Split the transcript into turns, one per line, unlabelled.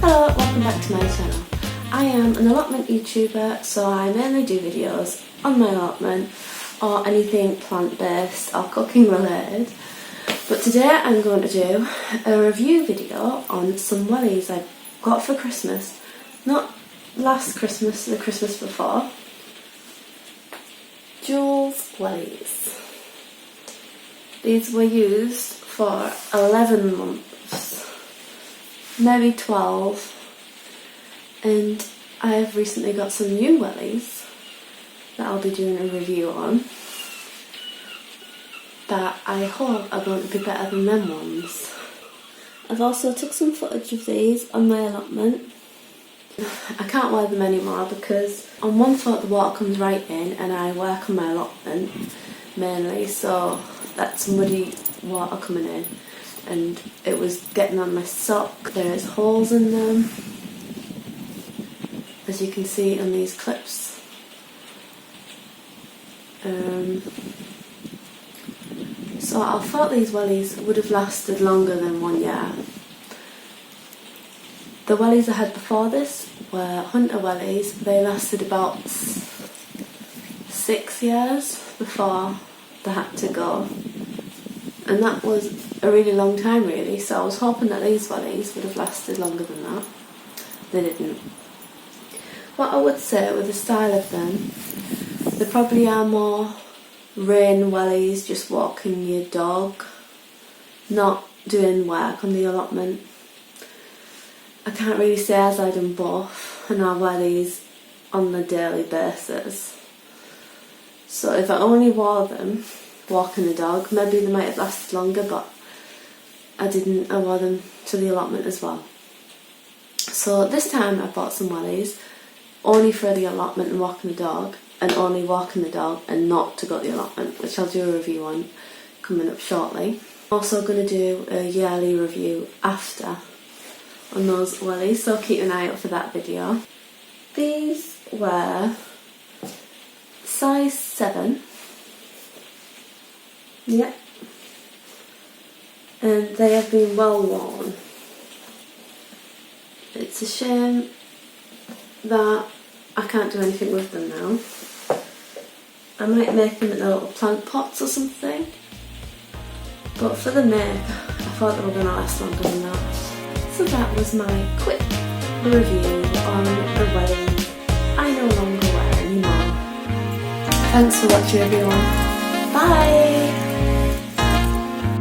Hello, welcome back to my channel. I am an allotment YouTuber, so I mainly do videos on my allotment or anything plant-based or cooking related. But today I'm going to do a review video on some wellies I got for Christmas. Not last Christmas, the Christmas before. Joules wellies. These were used for 11 months, maybe 12, and I have recently got some new wellies that I'll be doing a review on that I hope are going to be better than them ones. I've also took some footage of these on my allotment. I can't wear them anymore because on one foot the water comes right in and I work on my allotment mainly, so that's muddy water coming in and it was getting on my sock. There's holes in them, as you can see on these clips. So I thought these wellies would have lasted longer than 1 year. The wellies I had before this were hunter wellies. They lasted about 6 years before they had to go. And that was a really long time really, so I was hoping that these wellies would have lasted longer than that. They didn't. What I would say with the style of them, they probably are more rain wellies, just walking your dog, not doing work on the allotment. I can't really say as I done both, and I wear these on a daily basis. So if I only wore them walking the dog, maybe they might have lasted longer, but I didn't. I wore them to the allotment as well. So this time I bought some wellies only for the allotment and walking the dog, and only walking the dog and not to go to the allotment, which I'll do a review on coming up shortly. I'm also going to do a yearly review after on those wellies, so keep an eye out for that video. These were size 7. Yep. And they have been well worn. It's a shame that I can't do anything with them now. I might make them into little plant pots or something, but for the make, I thought they were going to last longer than that. So that was my quick review on the wellies I no longer wear anymore. Thanks for watching everyone. Bye!